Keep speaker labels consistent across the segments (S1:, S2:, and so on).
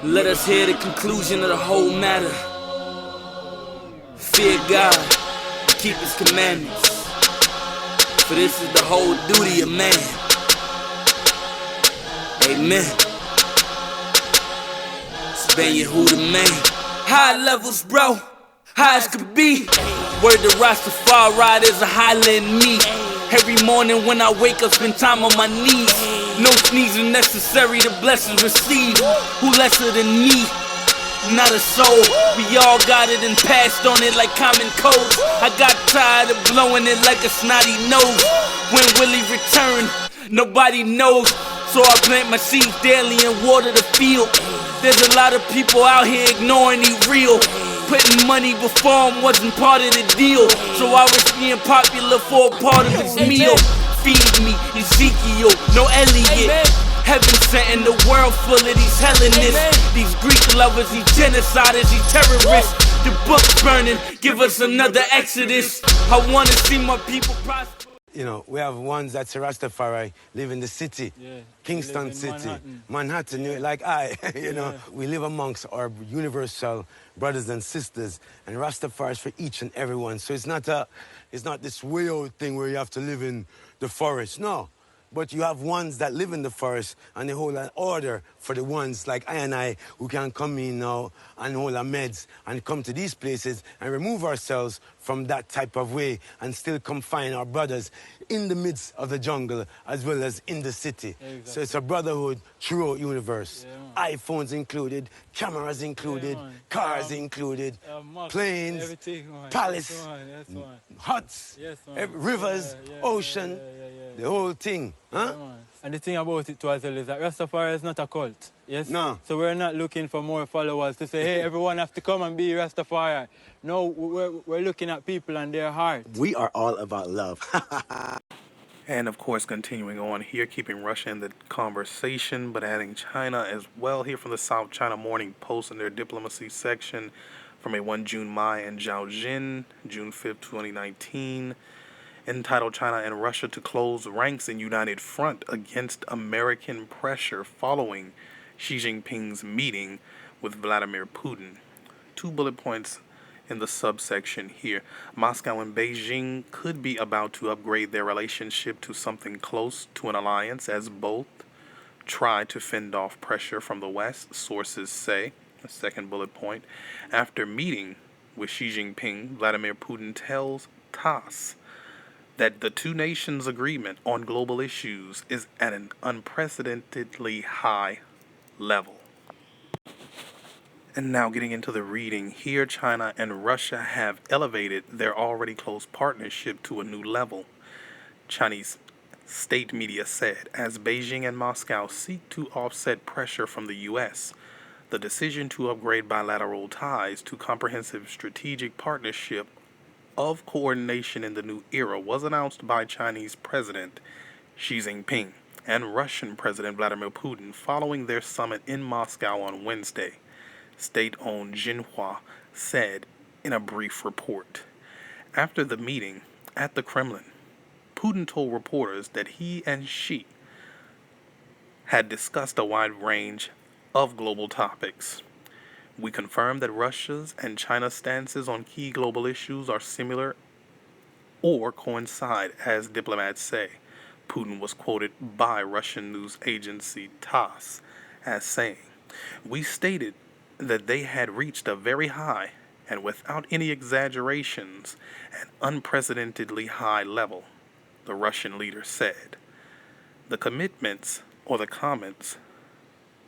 S1: Let us hear the conclusion of the whole matter. Fear God, keep His commandments, for this is the whole duty of man. Amen. It's been Yehuda, man. High levels, bro, high as could be. Word to Rastafari, there's a holler in me. Every morning when I wake up, spend time on my knees. No sneezing necessary, the blessings received. Who lesser than me? Not a soul. We all got it and passed on it like common codes. I got tired of blowing it like a snotty nose. When will He return? Nobody knows. So I plant my seeds daily and water the field. There's a lot of people out here ignoring He real. Putting money before Him wasn't part of the deal. So I was being popular for a part of His meal. Feed me, Ezekiel, no Elliot. Heaven sent in the world full of these Hellenists. These Greek lovers, these genociders, these terrorists. The book's burning, give us another Exodus. I wanna see my people prosper.
S2: You know, we have ones that's a Rastafari, live in the city, Kingston City, Manhattan,
S3: Yeah.
S2: like I, you know. We live amongst our universal brothers and sisters, and Rastafari is for each and every one. So it's not this weird thing where you have to live in the forest, no. But you have ones that live in the forest, and they hold an order for the ones like I and I who can come in now and hold our meds and come to these places and remove ourselves from that type of way and still come find our brothers in the midst of the jungle as well as in the city.
S3: Exactly.
S2: So it's a brotherhood throughout universe.
S3: Yeah,
S2: iPhones included, cameras included, cars included, planes,
S3: everything, man.
S2: palace,
S3: Yes, man.
S2: huts,
S3: Yes, man.
S2: rivers, ocean, the whole thing. Huh?
S3: Yeah, and the thing about it too as well is that Rastafari is not a cult. Yes?
S2: No.
S3: So we're not looking for more followers to say, hey, everyone have to come and be Rastafari. No, we're looking at people and their heart.
S4: We are all about love.
S5: And of course, continuing on here, keeping Russia in the conversation, but adding China as well. Here from the South China Morning Post in their diplomacy section from a 1 June Mai and Zhao Jin, June 5th, 2019, entitled China and Russia to close ranks in united front against American pressure following Xi Jinping's meeting with Vladimir Putin. 2 bullet points in the subsection here. Moscow and Beijing could be about to upgrade their relationship to something close to an alliance as both try to fend off pressure from the West, sources say. The second bullet point. After meeting with Xi Jinping, Vladimir Putin tells TASS that the two nations' agreement on global issues is at an unprecedentedly high level. And now getting into the reading here, China and Russia have elevated their already close partnership to a new level, Chinese state media said, as Beijing and Moscow seek to offset pressure from the U.S. The decision to upgrade bilateral ties to comprehensive strategic partnership of coordination in the new era was announced by Chinese President Xi Jinping and Russian President Vladimir Putin following their summit in Moscow on Wednesday, state-owned Xinhua said in a brief report. After the meeting at the Kremlin, Putin told reporters that he and Xi had discussed a wide range of global topics. We confirmed that Russia's and China's stances on key global issues are similar or coincide, as diplomats say. Putin was quoted by Russian news agency TASS as saying, "We stated that they had reached a very high, and without any exaggerations, an unprecedentedly high level," the Russian leader said. The commitments, or the comments,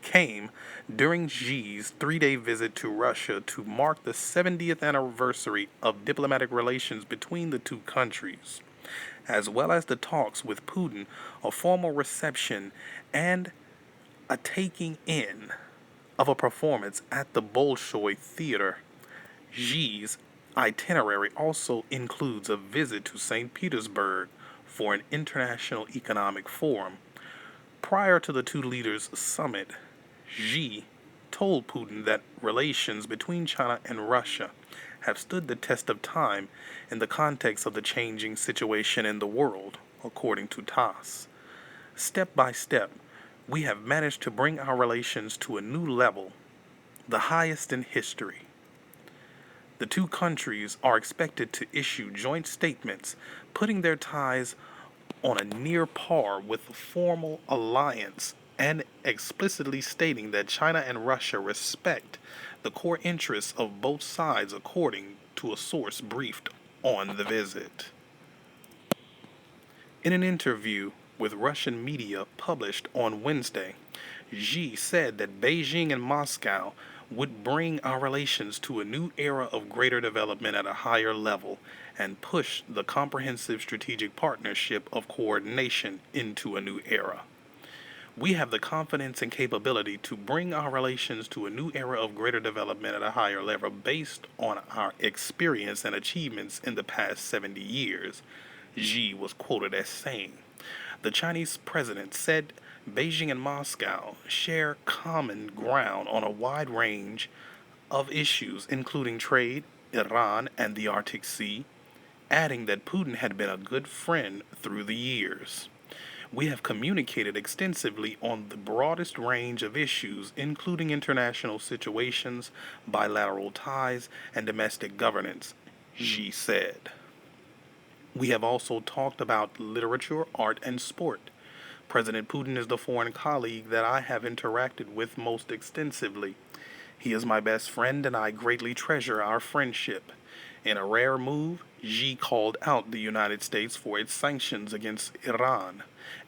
S5: came during Xi's 3-day visit to Russia to mark the 70th anniversary of diplomatic relations between the two countries, as well as the talks with Putin, a formal reception, and a taking in of a performance at the Bolshoi Theater. Xi's itinerary also includes a visit to St. Petersburg for an international economic forum. Prior to the two leaders' summit, Xi told Putin that relations between China and Russia have stood the test of time in the context of the changing situation in the world, according to TASS. Step by step, we have managed to bring our relations to a new level the highest in history. The two countries are expected to issue joint statements, putting their ties on a near par with a formal alliance and explicitly stating that China and Russia respect the core interests of both sides, according to a source briefed on the visit. In an interview with Russian media published on Wednesday, Xi said that Beijing and Moscow would bring our relations to a new era of greater development at a higher level and push the comprehensive strategic partnership of coordination into a new era. We have the confidence and capability to bring our relations to a new era of greater development at a higher level based on our experience and achievements in the past 70 years, Xi was quoted as saying. The Chinese president said Beijing and Moscow share common ground on a wide range of issues, including trade, Iran, and the Arctic Sea, adding that Putin had been a good friend through the years. We have communicated extensively on the broadest range of issues, including international situations, bilateral ties, and domestic governance, Xi said. We have also talked about literature, art, and sport. President Putin is the foreign colleague that I have interacted with most extensively. He is my best friend, and I greatly treasure our friendship. In a rare move, Xi called out the United States for its sanctions against Iran,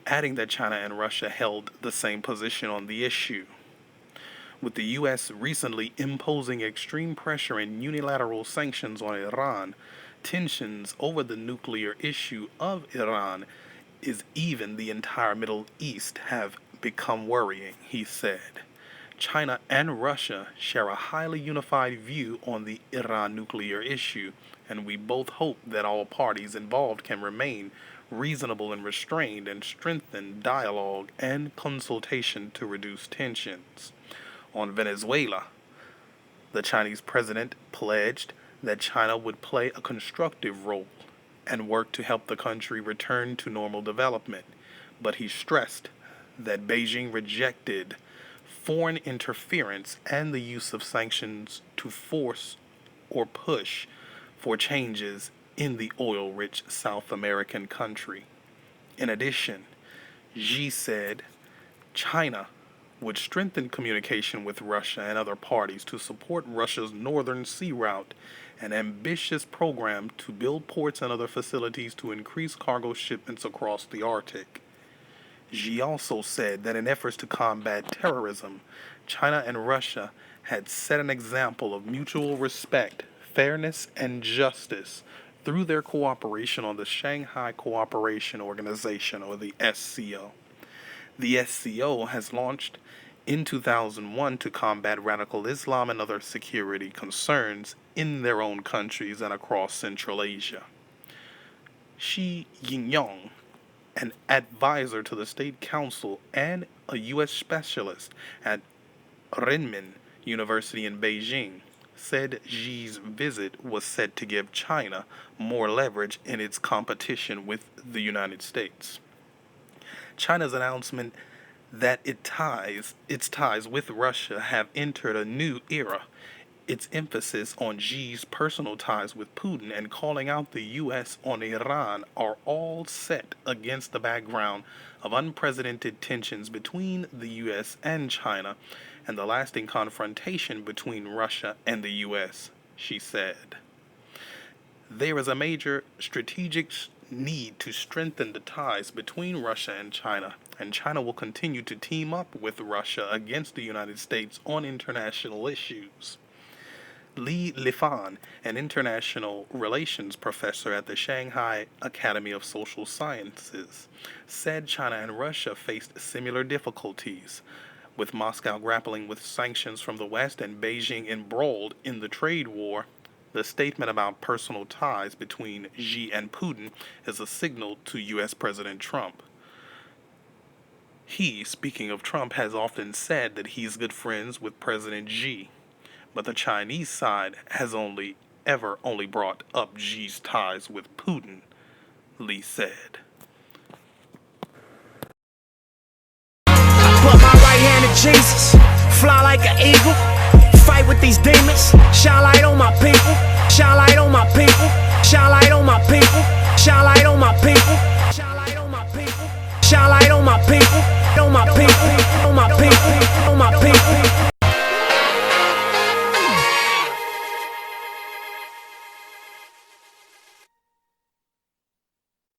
S5: adding that China and Russia held the same position on the issue. With the U.S. recently imposing extreme pressure and unilateral sanctions on Iran, tensions over the nuclear issue of Iran is even the entire Middle East have become worrying, he said. China and Russia share a highly unified view on the Iran nuclear issue, and we both hope that all parties involved can remain reasonable and restrained and strengthen dialogue and consultation to reduce tensions. On Venezuela, the Chinese president pledged that China would play a constructive role and work to help the country return to normal development, but he stressed that Beijing rejected foreign interference and the use of sanctions to force or push for changes in the oil-rich South American country. In addition, Xi said China would strengthen communication with Russia and other parties to support Russia's Northern Sea Route, an ambitious program to build ports and other facilities to increase cargo shipments across the Arctic. Xi also said that in efforts to combat terrorism, China and Russia had set an example of mutual respect, fairness, and justice through their cooperation on the Shanghai Cooperation Organization, or the SCO. The SCO has launched in 2001 to combat radical Islam and other security concerns in their own countries and across Central Asia. Shi Yingyong, an advisor to the State Council and a U.S. specialist at Renmin University in Beijing, said Xi's visit was set to give China more leverage in its competition with the United States. China's announcement that its ties with Russia have entered a new era, its emphasis on Xi's personal ties with Putin and calling out the U.S. on Iran are all set against the background of unprecedented tensions between the U.S. and China and the lasting confrontation between Russia and the U.S., she said. There is a major strategic need to strengthen the ties between Russia and China will continue to team up with Russia against the United States on international issues. Li Lifan, an international relations professor at the Shanghai Academy of Social Sciences, said China and Russia faced similar difficulties, with Moscow grappling with sanctions from the West and Beijing embroiled in the trade war. The statement about personal ties between Xi and Putin is a signal to U.S. President Trump. He, speaking of Trump, has often said that he's good friends with President Xi, but the Chinese side has only brought up Xi's ties with Putin, Li said.
S4: Put my right hand to Jesus, fly like an eagle, fight these demons. Shine light on my people. Shine light on my people. Shine light on my people. Shine light on my people.